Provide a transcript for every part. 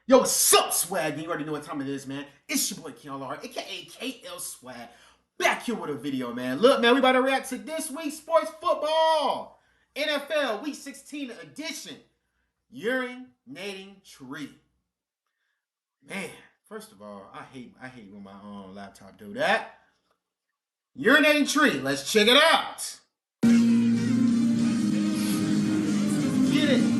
Yo, what's up, Swag? You already know what time it is, man. It's your boy KLR, aka KL Swag, back here with a video, man. Look, man, we about to react to this week's sports football. NFL Week 16 edition. Urinating tree. Man, first of all, I hate when my laptop do that. Urinating tree. Let's check it out. Get it.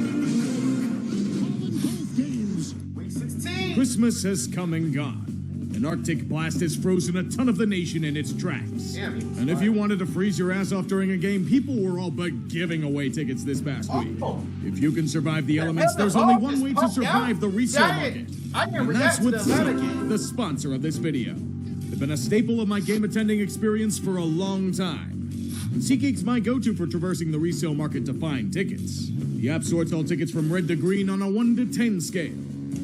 Christmas has come and gone. An Arctic blast has frozen a ton of the nation in its tracks. Yeah, and if you wanted to freeze your ass off during a game, people were all but giving away tickets this past week. If you can survive the elements, there's only one way to survive the resale market. And that's with SeatGeek, the sponsor of this video. They've been a staple of my game attending experience for a long time. SeatGeek's my go-to for traversing the resale market to find tickets. The app sorts all tickets from red to green on a 1 to 10 scale.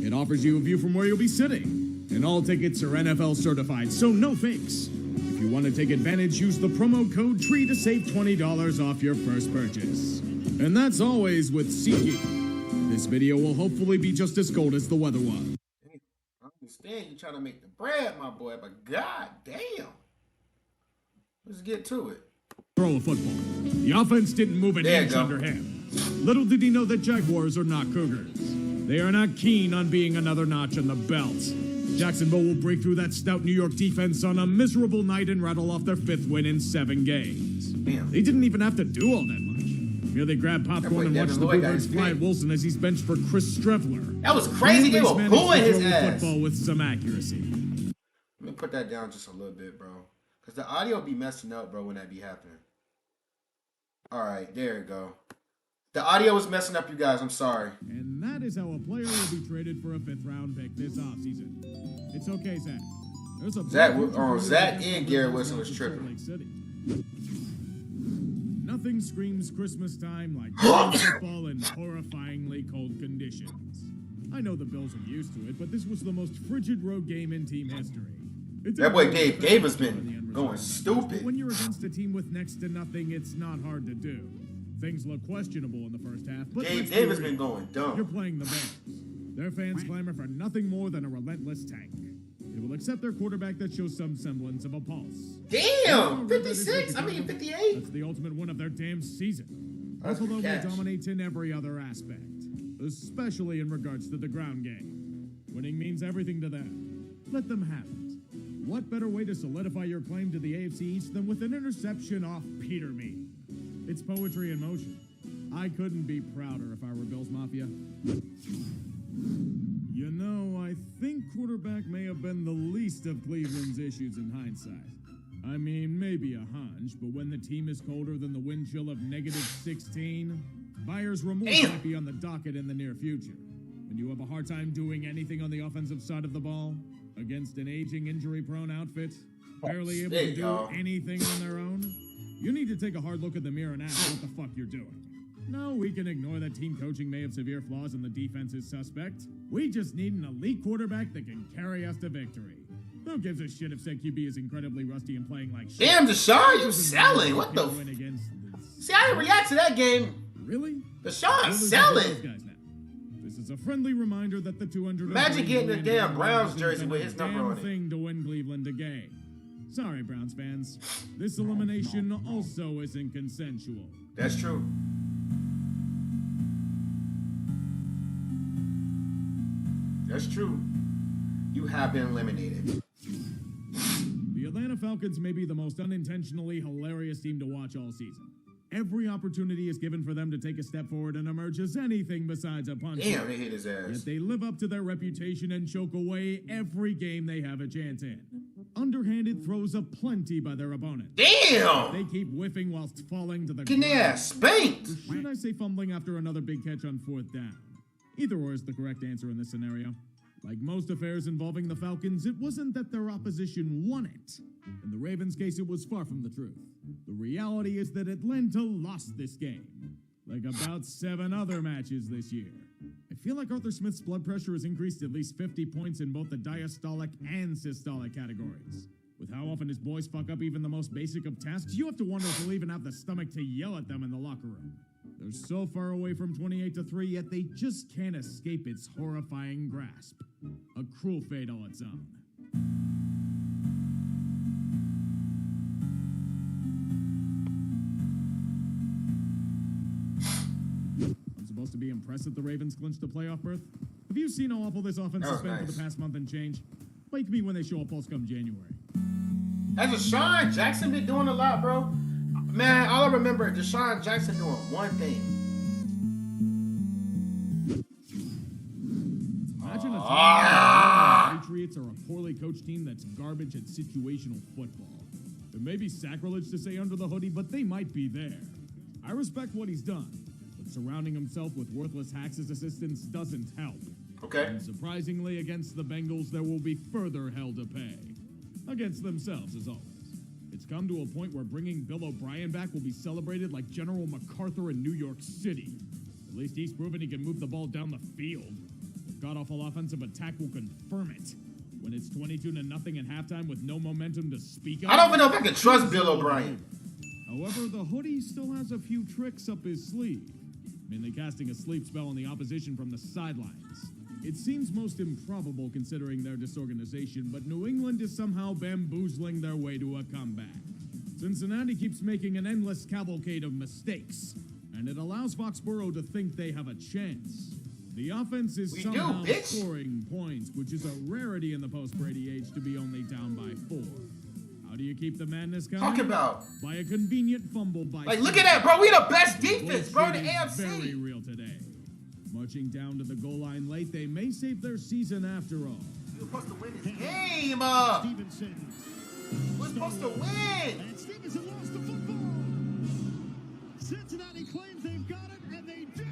It offers you a view from where you'll be sitting. And all tickets are NFL certified, so no fakes. If you want to take advantage, use the promo code TREE to save $20 off your first purchase. And that's always with SeatGeek. This video will hopefully be just as cold as the weather was. I understand you trying to make the bread, my boy, but god damn. Let's get to it. Throw a football. The offense didn't move an inch under him. Little did he know that Jaguars are not Cougars. They are not keen on being another notch on the belt. Jacksonville will break through that stout New York defense on a miserable night and rattle off their 5th win in 7 games. Damn. They didn't even have to do all that much. Here they grab popcorn and watch the Bluebirds fly at Wilson as he's benched for Chris Strevler. That was crazy. They were pulling his ass. Football with some accuracy. Let me put that down just a little bit, bro. Because the audio be messing up, bro, when that be happening. All right, there you go. The audio was messing up, you guys. I'm sorry. And that is how a player will be traded for a 5th round pick this offseason. It's okay, Zach. There's a Zach and Garrett Wilson was tripping. Nothing screams Christmas time like football in horrifyingly cold conditions. I know the Bills are used to it, but this was the most frigid road game in team history. That boy Dave Davis been going stupid. When you're against a team with next to nothing, it's not hard to do. Things look questionable in the first half, but Dave Davis been going dumb. You're playing the Bears. Their fans clamor for nothing more than a relentless tank. They will accept their quarterback that shows some semblance of a pulse. Damn! 58. That's the ultimate win of their damn season. Buffalo will dominate in every other aspect, especially in regards to the ground game. Winning means everything to them. Let them have it. What better way to solidify your claim to the AFC East than with an interception off Peter Mead? It's poetry in motion. I couldn't be prouder if I were Bills Mafia. You know, I think quarterback may have been the least of Cleveland's issues in hindsight. I mean, maybe a hunch, but when the team is colder than the wind chill of -16, buyer's remorse might be on the docket in the near future. When you have a hard time doing anything on the offensive side of the ball, against an aging, injury-prone outfit, barely able to do anything on their own, you need to take a hard look at the mirror and ask what the fuck you're doing. No, we can ignore that team coaching may have severe flaws and the defense is suspect. We just need an elite quarterback that can carry us to victory. Who gives a shit if said QB is incredibly rusty and playing like shit? Damn, Deshaun, you selling. What the See, I didn't react to that game. Really? Deshaun selling. This is a friendly reminder that the 200. Imagine getting the damn Browns jersey with his number on it. Thing to win Cleveland a game. Sorry, Browns fans. This elimination also isn't consensual. That's true. That's true. You have been eliminated. The Atlanta Falcons may be the most unintentionally hilarious team to watch all season. Every opportunity is given for them to take a step forward and emerge as anything besides a punch. Damn, they hit his ass. Yet they live up to their reputation and choke away every game they have a chance in. Underhanded throws aplenty by their opponent. Damn! They keep whiffing whilst falling to the ground. Getting their ass spanked. Or should I say fumbling after another big catch on 4th down? Either or is the correct answer in this scenario. Like most affairs involving the Falcons, it wasn't that their opposition won it. In the Ravens' case, it was far from the truth. The reality is that Atlanta lost this game, like about 7 other matches this year. I feel like Arthur Smith's blood pressure has increased at least 50 points in both the diastolic and systolic categories. With how often his boys fuck up even the most basic of tasks, you have to wonder if he'll even have the stomach to yell at them in the locker room. They're so far away from 28-3, yet they just can't escape its horrifying grasp. A cruel fate all its own. I'm supposed to be impressed that the Ravens clinched the playoff berth. Have you seen how awful this offense has been for the past month and change? Wake me when they show a pulse come January. Has Deshaun Jackson been doing a lot, bro? Man, all I remember is Deshaun Jackson doing one thing. Imagine a time the Patriots are a poorly coached team that's garbage at situational football. It may be sacrilege to say under the hoodie, but they might be there. I respect what he's done, but surrounding himself with worthless hacks as assistants doesn't help. Okay. And surprisingly, against the Bengals, there will be further hell to pay. Against themselves, as always. It's come to a point where bringing Bill O'Brien back will be celebrated like General MacArthur in New York City. At least he's proven he can move the ball down the field. The god-awful offensive attack will confirm it. When it's 22-0 at halftime with no momentum to speak of. I don't even know if I can trust Bill O'Brien. However, the hoodie still has a few tricks up his sleeve. Mainly casting a sleep spell on the opposition from the sidelines. It seems most improbable considering their disorganization, but New England is somehow bamboozling their way to a comeback. Cincinnati keeps making an endless cavalcade of mistakes, and it allows Foxborough to think they have a chance. The offense is somehow scoring points, which is a rarity in the post-Brady age to be only down by 4. How do you keep the madness coming? Talk about. By a convenient fumble by... Like, look at that, bro. We the best defense, bro, in the AFC. Very real today. Marching down to the goal line late, they may save their season after all. We're supposed to win this game. Stevenson. We're supposed to win. And Stevenson lost the football. Cincinnati claims they've got it, and they do.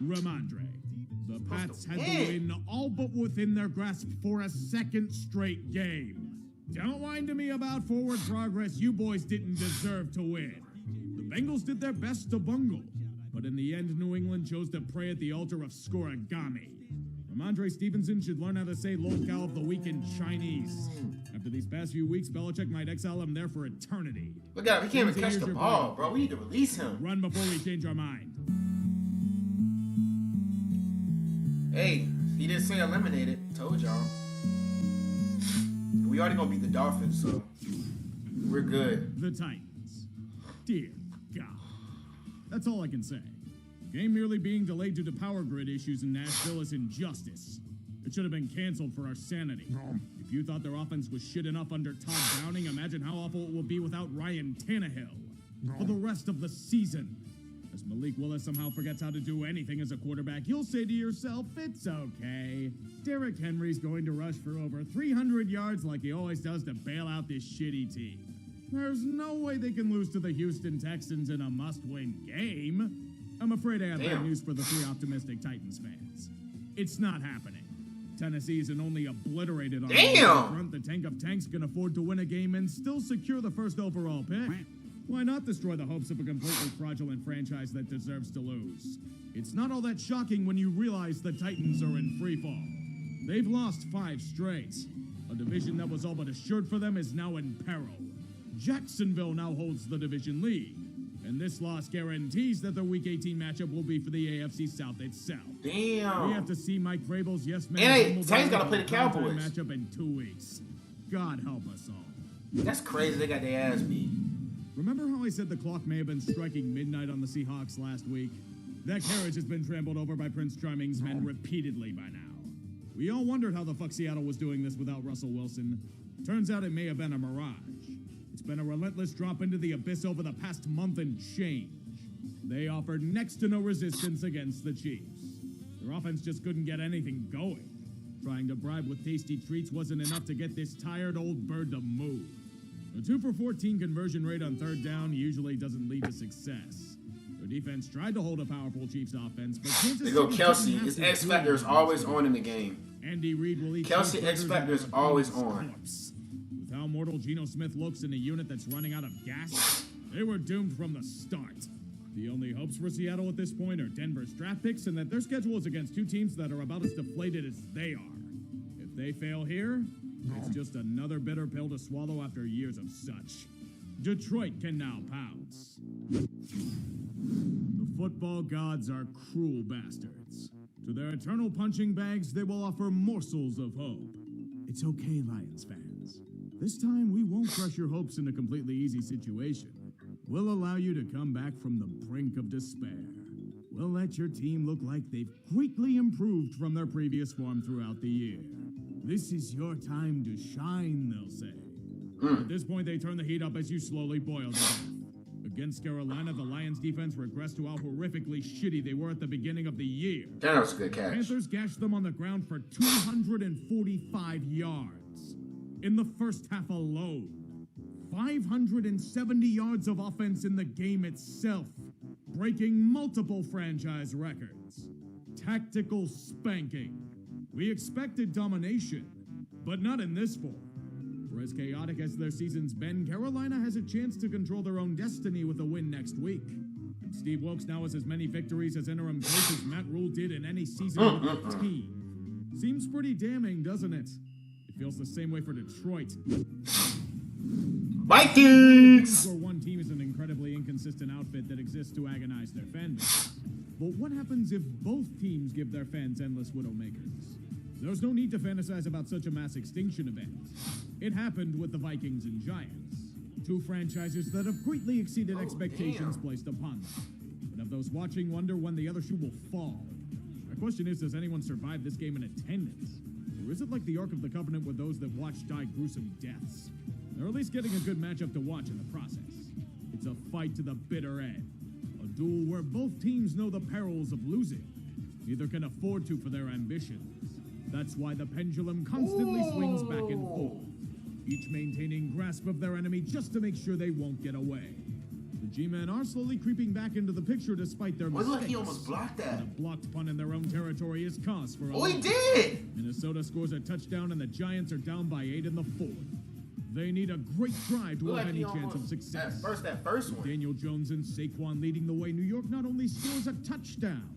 Ramondre. The Pats had the win all but within their grasp for a second straight game. Don't whine to me about forward progress. You boys didn't deserve to win. The Bengals did their best to bungle. But in the end, New England chose to pray at the altar of scorigami. Ramondre Stevenson should learn how to say locale of the week in Chinese. After these past few weeks, Belichick might exile him there for eternity. Look at him. He can't even catch the ball, bro. We need to release him. Run before we change our mind. Hey, he didn't say eliminated. Told y'all. We already gonna beat the Dolphins, so we're good. The Titans. Dear God. That's all I can say. The game merely being delayed due to power grid issues in Nashville is injustice. It should have been canceled for our sanity. If you thought their offense was shit enough under Todd Browning, imagine how awful it will be without Ryan Tannehill. For the rest of the season. As Malik Willis somehow forgets how to do anything as a quarterback, you'll say to yourself, it's okay. Derrick Henry's going to rush for over 300 yards like he always does to bail out this shitty team. There's no way they can lose to the Houston Texans in a must-win game. I'm afraid I have bad news for the 3 optimistic Titans fans. It's not happening. Tennessee isn't only obliterated on the front, the tank of tanks can afford to win a game and still secure the first overall pick. Why not destroy the hopes of a completely fraudulent franchise that deserves to lose? It's not all that shocking when you realize the Titans are in freefall. They've lost 5 straight. A division that was all but assured for them is now in peril. Jacksonville now holds the division lead, and this loss guarantees that the Week 18 matchup will be for the AFC South itself. Damn. We have to see Mike Vrabel's yes-man. Hey, Titans gotta play the Cowboys. Matchup in 2 weeks. God help us all. That's crazy. They got their ass beat. Remember how I said the clock may have been striking midnight on the Seahawks last week? That carriage has been trampled over by Prince Charming's men repeatedly by now. We all wondered how the fuck Seattle was doing this without Russell Wilson. Turns out it may have been a mirage. It's been a relentless drop into the abyss over the past month and change. They offered next to no resistance against the Chiefs. Their offense just couldn't get anything going. Trying to bribe with tasty treats wasn't enough to get this tired old bird to move. A 2 for 14 conversion rate on 3rd down usually doesn't lead to success. Their defense tried to hold a powerful Chiefs offense, but Kansas They go City Kelsey. His X Factor is always on in the game. Andy Reid will eat Kelsey X Factor is always on. With how mortal Geno Smith looks in a unit that's running out of gas, they were doomed from the start. The only hopes for Seattle at this point are Denver's draft picks and that their schedule is against 2 teams that are about as deflated as they are. If they fail here, it's just another bitter pill to swallow after years of such. Detroit can now pounce. The football gods are cruel bastards. To their eternal punching bags, they will offer morsels of hope. It's okay, Lions fans. This time, we won't crush your hopes in a completely easy situation. We'll allow you to come back from the brink of despair. We'll let your team look like they've greatly improved from their previous form throughout the year. This is your time to shine, they'll say. At this point, they turn the heat up as you slowly boil to death. Against Carolina, the Lions defense regressed to how horrifically shitty they were at the beginning of the year. That was a good catch. Panthers gashed them on the ground for 245 yards. In the first half alone, 570 yards of offense in the game itself, breaking multiple franchise records. Tactical spanking. We expected domination, but not in this form. For as chaotic as their season's been, Carolina has a chance to control their own destiny with a win next week. And Steve Wilkes now has as many victories as interim coach as Matt Rule did in any season with the team. Seems pretty damning, doesn't it? It feels the same way for Detroit. Vikings! Where one team is an incredibly inconsistent outfit that exists to agonize their fan base. But what happens if both teams give their fans endless widowmakers? There's no need to fantasize about such a mass extinction event. It happened with the Vikings and Giants, two franchises that have greatly exceeded expectations placed upon them. But of those watching wonder when the other shoe will fall. My question is, does anyone survive this game in attendance? Or is it like the Ark of the Covenant where those that watch die gruesome deaths? They're at least getting a good matchup to watch in the process. It's a fight to the bitter end. A duel where both teams know the perils of losing. Neither can afford to for their ambitions. That's why the pendulum constantly swings back and forth, each maintaining grasp of their enemy just to make sure they won't get away. The G-men are slowly creeping back into the picture despite their mistakes. Look, he almost blocked that. And a blocked punt in their own territory is cause for a he did! Minnesota scores a touchdown and the Giants are down by 8 in the fourth. They need a great drive to have any chance of success. That first one. Daniel Jones and Saquon leading the way, New York not only scores a touchdown,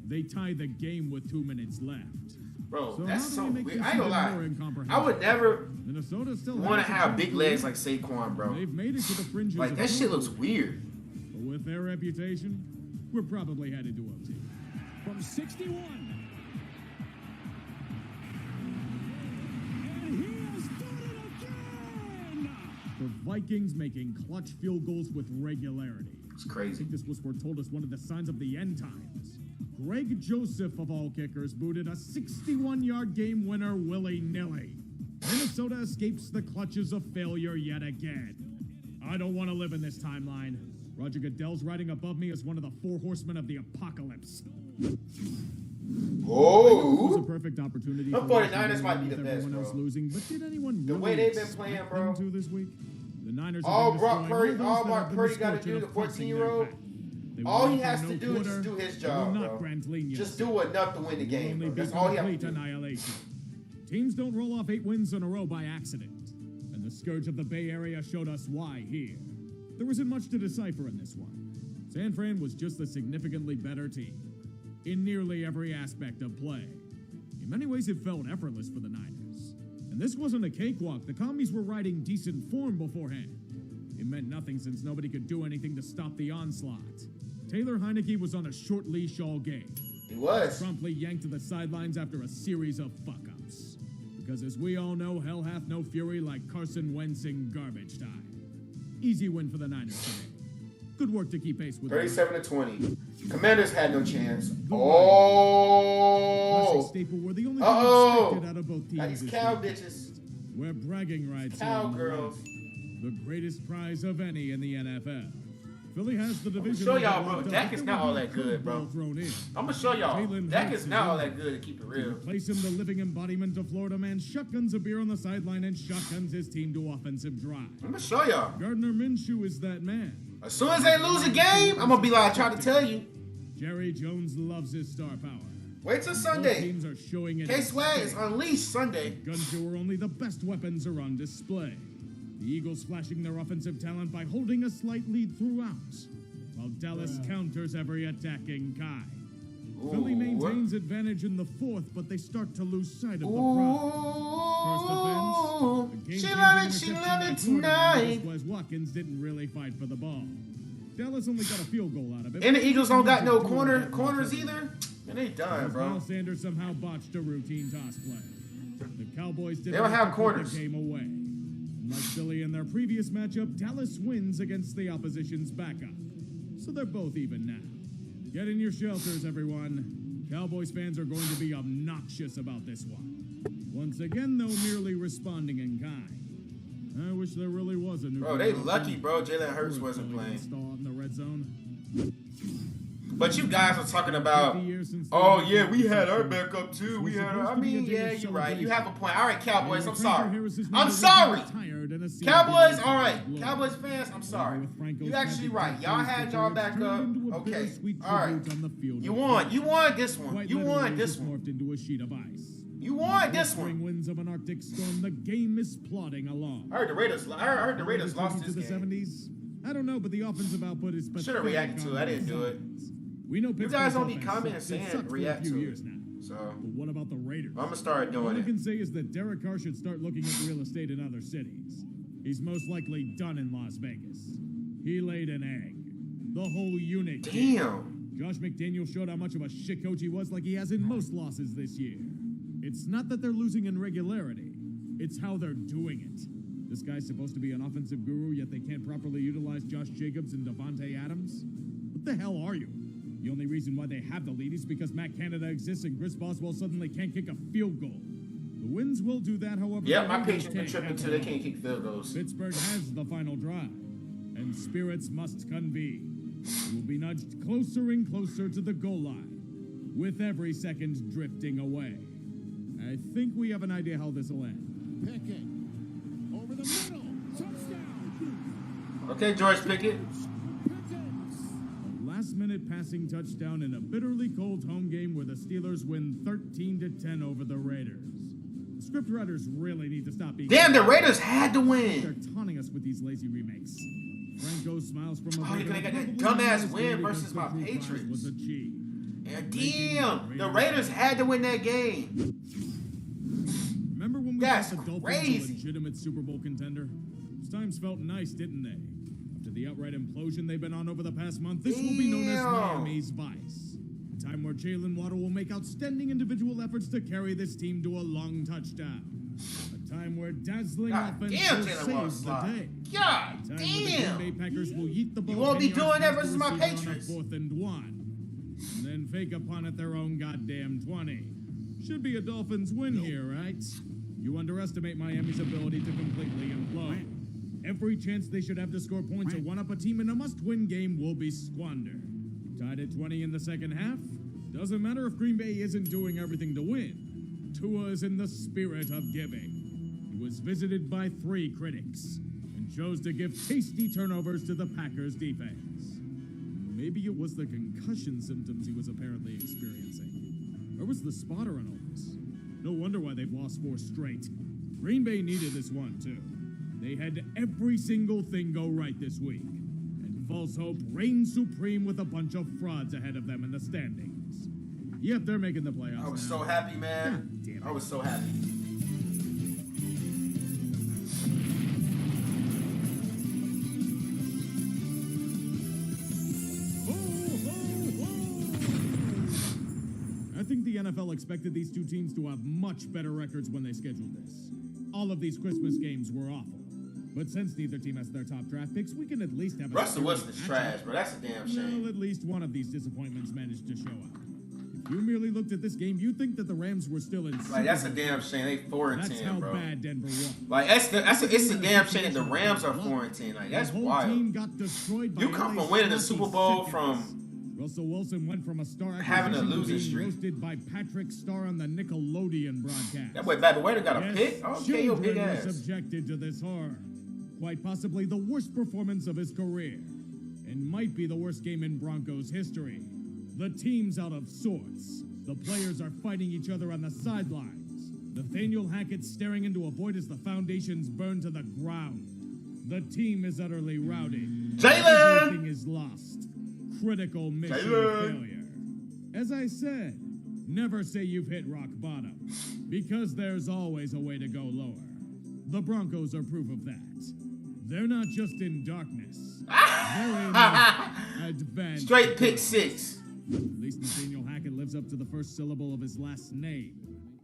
they tie the game with 2 minutes left. Bro, So that's how do so we make weird. this I ain't gonna even more lie. incomprehensible? I would never Minnesota still want to has a have chance big to legs win. like Saquon, bro. They've made it to the fringes Like, of that shit football. looks weird. But with their reputation, we're probably headed to OT. From 61. And he has done it again! The Vikings making clutch field goals with regularity. It's I crazy. think this was foretold as one of the signs of the end times. Greg Joseph, of all kickers, booted a 61-yard game winner willy-nilly. Minnesota escapes the clutches of failure yet again. I don't want to live in this timeline. Roger Goodell's riding above me as one of the 4 horsemen of the apocalypse. It was a Oh, perfect opportunity. The for 49ers Washington might be with the best, everyone else bro. losing, but did anyone The really way they've been expect playing, them bro. to this week? The Niners have all been Brock destroying Purdy, all all those that Brock have been Purdy got to misfortunate do, the of facing their 14-year-old, path. They all will he offer has no to do is quarter, just do his they will job, not bro. grant leniency. Just do enough to win the Will game, only bro. be That's all he has to complete do. annihilation. Teams don't roll off 8 wins in a row by accident, and the scourge of the Bay Area showed us why here. There isn't much to decipher in this one. San Fran was just a significantly better team in nearly every aspect of play. In many ways, it felt effortless for the Niners. And this wasn't a cakewalk. The Commies were riding decent form beforehand. It meant nothing since nobody could do anything to stop the onslaught. Taylor Heineke was on a short leash all game. He was. Promptly yanked to the sidelines after a series of fuck-ups. Because as we all know, hell hath no fury like Carson Wentz in garbage time. Easy win for the Niners today. Good work to keep pace with 37-20. Commanders had no chance. Classic Oh. staple were the only Uh-oh. thing expected out of both Now teams these this cow week. bitches. Where bragging rights are Cowgirls. the greatest prize of any in the NFL. Philly has the division. show y'all, bro, locked up, Dak but is there not will all be a that good, bro. curveball thrown in. I'm going to show y'all. Jalen Dak Hurts is is not all in. that good, to keep it real. Replace him, the living embodiment of Florida man shotguns a beer on the sideline and shotguns his team to offensive drive. I'm going to show y'all. Gardner Minshew is that man. As soon as they lose a game, I'm going to be like, I tried to tell you. Jerry Jones loves his star power. Wait till Both Sunday. teams are showing it. K-Swag is unleashed Sunday. Guns where only the best weapons are on display. The Eagles flashing their offensive talent by holding a slight lead throughout, while Dallas counters every attacking kind. Philly maintains advantage in the fourth, but they start to lose sight of the prize. First offense, a She game-changing love it interception by tonight. Florida man, Wes Watkins didn't really fight for the ball. Dallas only got a field goal out of it. And the Eagles don't got no corners either. And they done, bro. Miles Sanders somehow botched a routine toss play. The Cowboys did They don't have corners. The game away. Like Philly in their previous matchup, Dallas wins against the opposition's backup. So they're both even now. Get in your shelters, everyone. Cowboys fans are going to be obnoxious about this one. Once again, though, merely responding in kind. I wish there really was a new. Bro, they lucky, bro. Jalen Hurts wasn't playing. In the red zone. But you guys are talking about, oh yeah, we had our backup too. We had our, I mean, yeah, you're right. You have a point. All right, Cowboys, I'm sorry. I'm sorry. Cowboys, all right. Cowboys fans, I'm sorry. You actually right. Y'all had y'all backup. Okay, all right. You won. You won this one. You won this one. You won this one. Winds of an Arctic storm. The game is plodding along. I heard the Raiders lost this game. 70s? I don't know, but the offensive output is. Should have reacted to it. I didn't do it. We know you guys don't be commenting saying react to it. So, but what about the Raiders? I'm gonna start doing All it. I can say is that Derek Carr should start looking at real estate in other cities. He's most likely done in Las Vegas. He laid an egg. The whole unit. Damn. Josh McDaniels showed how much of a shit coach he was, like he has in most losses this year. It's not that they're losing in regularity. It's how they're doing it. This guy's supposed to be an offensive guru, yet they can't properly utilize Josh Jacobs and Devontae Adams? What the hell are you? The only reason why they have the lead is because Matt Canada exists and Chris Boswell suddenly can't kick a field goal. The Wins will do that, however. Yeah, my Patriots been tripping too. They can't kick field goals. Pittsburgh has the final drive, and spirits must convene. It will be nudged closer and closer to the goal line, with every second drifting away. I think we have an idea how this will end. Pickett over the middle, touchdown. Okay, George Pickett. Last-minute passing touchdown in a bitterly cold home game where the Steelers win 13-10 over the Raiders. The scriptwriters really need to stop being. Damn, the Raiders had to win. They're taunting us with these lazy remakes. Franco smiles from a. Oh, you're gonna get that dumbass win versus my Patriots. Was achieved. And damn, the Raiders had to win that game. Remember when we That's thought the Dolphins crazy. were a legitimate Super Bowl contender? Those times felt nice, didn't they? After the outright implosion they've been on over the past month, this will be known as Miami's Vice. A time where Jalen Waddle will make outstanding individual efforts to carry this team to a long touchdown. A time where dazzling offense will save the day. God A time where the damn. Green Bay Packers will yeet the ball. You won't be 10 yards doing that past versus the my receiver on a Patriots. 4th and 1. And then fake upon it their own goddamn 20. Should be a Dolphins win here, right? You underestimate Miami's ability to completely implode. Every chance they should have to score points or one-up a team in a must-win game will be squandered. Tied at 20 in the second half? Doesn't matter if Green Bay isn't doing everything to win. Tua is in the spirit of giving. He was visited by 3 critics and chose to give tasty turnovers to the Packers defense. Maybe it was the concussion symptoms he was apparently experiencing. Where was the spotter on all this? No wonder why they've lost 4 straight. Green Bay needed this one, too. They had every single thing go right this week. And false hope reigned supreme with a bunch of frauds ahead of them in the standings. Yep, they're making the playoffs. I was now. so happy, man. God damn it. I was so happy. I think the NFL expected these two teams to have much better records when they scheduled this. All of these Christmas games were awful. But since neither team has their top draft picks, we can at least have a... Russell Wilson's trash, bro. That's a damn shame. Well, at least one of these disappointments managed to show up. If you merely looked at this game, you'd think that the Rams were still in... Like, that's a damn shame. They 4-10, That's how bro. bad Denver won. Like, it's a damn shame that the Rams are 4-10. Like, that's The whole wild. team got destroyed by You come LA from winning the sloppy Super Bowl sickness. from Russell Wilson went from a star having a acquisition to losing being streak. roasted by Patrick Starr on the Nickelodeon broadcast. That boy Baby Waiter got a Yes, pick. Okay, your big children were ass. subjected to this horror. Quite possibly the worst performance of his career. And might be the worst game in Broncos history. The team's out of sorts. The players are fighting each other on the sidelines. Nathaniel Hackett staring into a void as the foundations burn to the ground. The team is utterly routed. Jalen! Everything is lost. Critical mission Jalen! failure. As I said, never say you've hit rock bottom, because there's always a way to go lower. The Broncos are proof of that. They're not just in darkness. They're in advance. Straight pick six. At least Nathaniel Hackett lives up to the first syllable of his last name.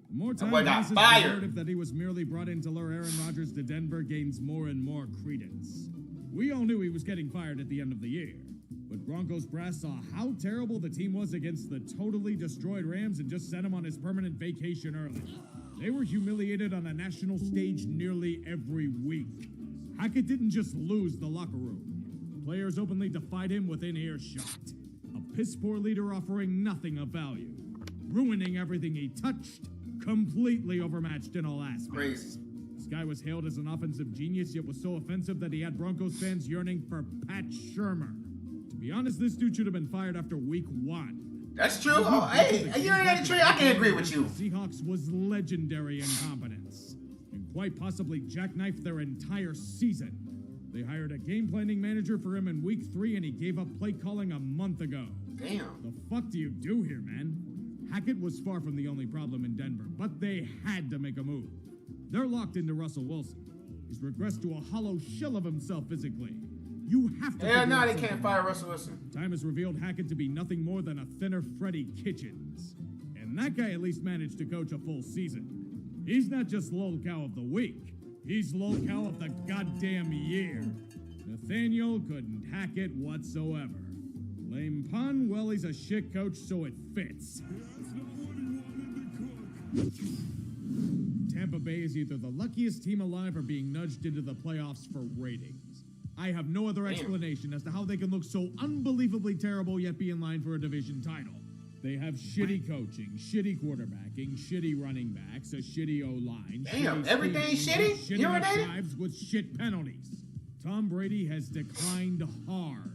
The more time boy got passes, the fired. narrative that he was merely brought in to lure Aaron Rodgers to Denver gains more and more credence. We all knew he was getting fired at the end of the year, but Broncos brass saw how terrible the team was against the totally destroyed Rams and just sent him on his permanent vacation early. They were humiliated on a national stage nearly every week. Hackett didn't just lose the locker room. Players openly defied him within earshot. A piss-poor leader offering nothing of value. Ruining everything he touched. Completely overmatched in all aspects. Crazy. This guy was hailed as an offensive genius, yet was so offensive that he had Broncos fans yearning for Pat Shurmur. To be honest, this dude should have been fired after week 1. That's true. Oh, hey, you're in the tree. I can agree with you. The Seahawks was legendary incompetence, and quite possibly jackknifed their entire season. They hired a game planning manager for him in week 3, and he gave up play calling a month ago. Damn. The fuck do you do here, man? Hackett was far from the only problem in Denver, but they had to make a move. They're locked into Russell Wilson. He's regressed to a hollow shell of himself physically. You have to. Hell no, they can't fire Russell Wilson. Time has revealed Hackett to be nothing more than a thinner Freddie Kitchens. And that guy at least managed to coach a full season. He's not just lol-cow of the week. He's lol-cow of the goddamn year. Nathaniel couldn't hack it whatsoever. Lame pun? Well, he's a shit coach, so it fits. Tampa Bay is either the luckiest team alive or being nudged into the playoffs for ratings. I have no other explanation as to how they can look so unbelievably terrible yet be in line for a division title. They have shitty coaching, shitty quarterbacking, shitty running backs, a shitty O-line. Damn, everything shitty? Shitty drives with shit penalties. Tom Brady has declined hard.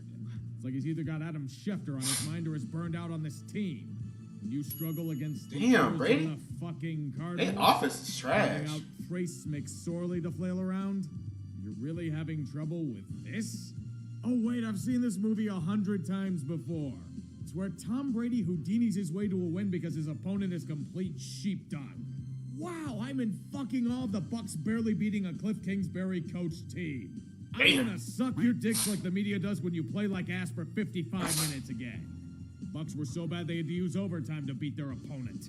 It's like he's either got Adam Schefter on his mind or is burned out on this team. When you struggle against the Brady? fucking Cardinals, Their offense is trash. having out Trace McSorley to flail around, you're really having trouble with this? Oh wait, I've seen this movie 100 times before. It's where Tom Brady Houdinis his way to a win because his opponent is complete sheepdog. Wow, I'm in fucking awe of the Bucs barely beating a Cliff Kingsbury coached team. I'm gonna suck your dicks like the media does when you play like ass for 55 minutes again. The Bucs were so bad they had to use overtime to beat their opponent.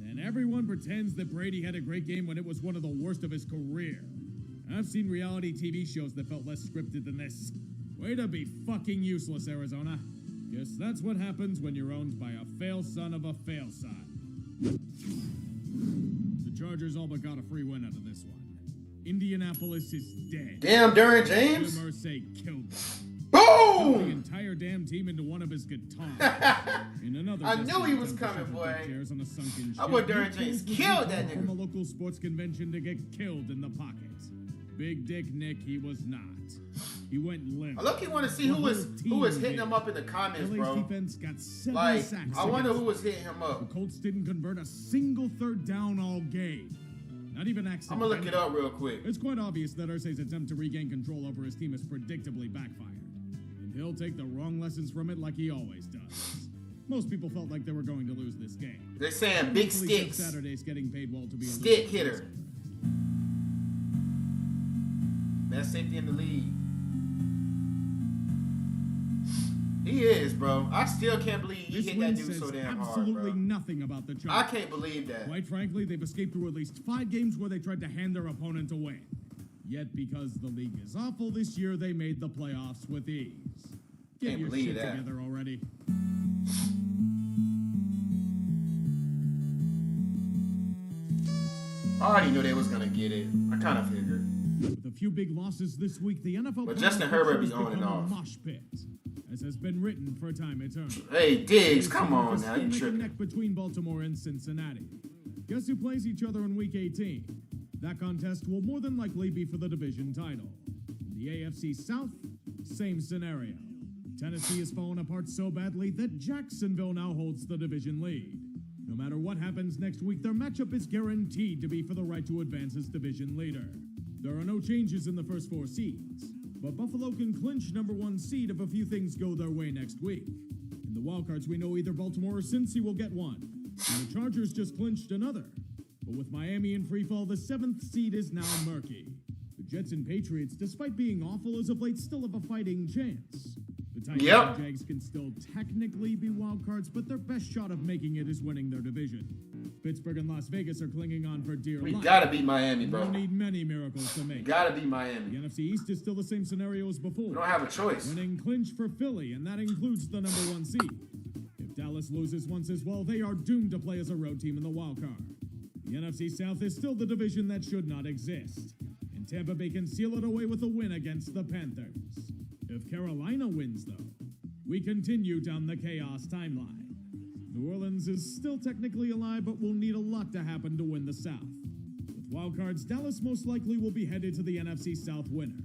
And everyone pretends that Brady had a great game when it was one of the worst of his career. I've seen reality TV shows that felt less scripted than this. Way to be fucking useless, Arizona. Guess that's what happens when you're owned by a fail son of a fail son. The Chargers all but got a free win out of this one. Indianapolis is dead. Damn, Derwin James. Jim Irsay killed them. Boom! The entire damn team into one of his guitars. In another I knew he was coming, boy. On a sunken I would ship, Derwin Nick James Foles was killed that recalled from nigga. a local sports convention to get killed in the pocket. Big Dick Nick, he was not. He went limp. I look, want to see who was hitting him up in the comments, LA's bro. defense got 7 Like, sacks. I wonder who was hitting him up. The Colts didn't convert a single third down all game. Not even accident. I'm gonna look it up real quick. It's quite obvious that Irsay's attempt to regain control over his team has predictably backfired. And he'll take the wrong lessons from it like he always does. Most people felt like they were going to lose this game. They're saying big Hopefully Jeff sticks. Saturday's getting paid well to be a Stick loser. hitter. Best safety in the league. He is, bro. I still can't believe he This hit win that dude says so damn hard, absolutely bro. nothing about the Chargers. I can't believe that. Quite frankly, they've escaped through at least 5 games where they tried to hand their opponent away. Yet, because the league is awful this year, they made the playoffs with ease. Get Can't your believe shit that. together already. I already knew they was gonna get it. I kind of figured. With a few big losses this week, the NFL But Justin Herbert be on and become a off. mosh pit, as has been written for time eternal. Hey, Diggs, They come seem on to now. still You neck and tripping. neck between Baltimore and Cincinnati. Guess who plays each other in Week 18? That contest will more than likely be for the division title. In the AFC South, same scenario. Tennessee has fallen apart so badly that Jacksonville now holds the division lead. No matter what happens next week, their matchup is guaranteed to be for the right to advance as division leader. There are no changes in the first 4 seeds, but Buffalo can clinch #1 seed if a few things go their way next week. In the wildcards, we know either Baltimore or Cincy will get one, and the Chargers just clinched another. But with Miami in free fall, the 7th seed is now murky. The Jets and Patriots, despite being awful as of late, still have a fighting chance. The Titans Yep. and Jags can still technically be wild cards, but their best shot of making it is winning their division. Pittsburgh and Las Vegas are clinging on for dear We life. gotta beat Miami, We bro. don't need many miracles to make. Gotta beat The Miami. NFC East is still the same scenario as before. We don't have a choice. Winning clinch for Philly, and that includes the #1 seed. If Dallas loses once as well, they are doomed to play as a road team in the wild card. The NFC South is still the division that should not exist, and Tampa Bay can seal it away with a win against the Panthers. If Carolina wins, though, we continue down the chaos timeline. New Orleans is still technically alive, but will need a lot to happen to win the South. With wildcards, Dallas most likely will be headed to the NFC South winner.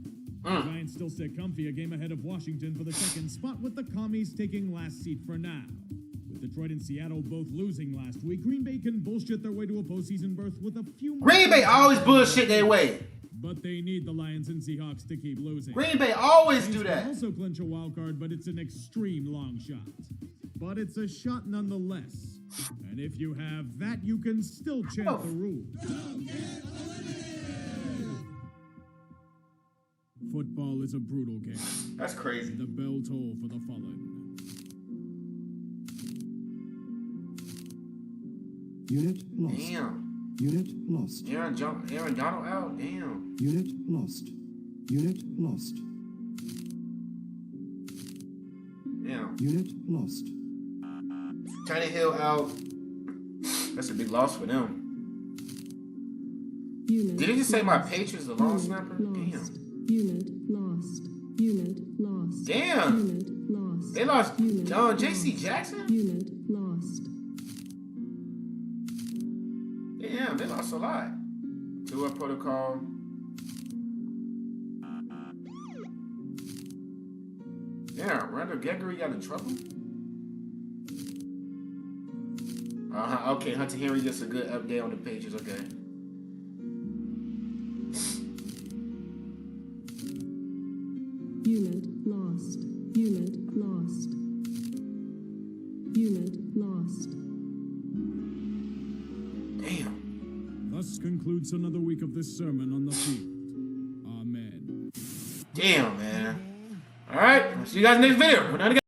The Giants still sit comfy, a game ahead of Washington for the second spot, with the Commies taking last seat for now. With Detroit and Seattle both losing last week, Green Bay can bullshit their way to a postseason berth with a few more. Green Bay always bullshit their way. But they need the Lions and Seahawks to keep losing. Green Bay always Saints do can that. also clinch a wild card, but it's an extreme long shot. But it's a shot nonetheless. And if you have that, you can still chant the rules. Football is a brutal game. That's crazy. The bell toll for the fallen. Unit lost. Damn. Unit lost. Aaron Donald out. Damn. Unit lost. Unit lost. Damn. Unit lost. Tannehill out. That's a big loss for them. Unit Did it just say my lost. Patriots the long Unit snapper? lost. Damn. Unit lost. Unit lost. Damn. Unit lost. They lost Unit J.C. lost. Jackson? Unit lost. Damn, they lost a lot. Two-up protocol. Yeah, Randall Gregory got in trouble? Okay, Hunter Henry just a good update on the pages, okay. Unit lost. Unit lost. Unit lost. Damn. Thus concludes another week of this sermon on the field. Amen. Damn, man. All right, see you guys next video. We're done again.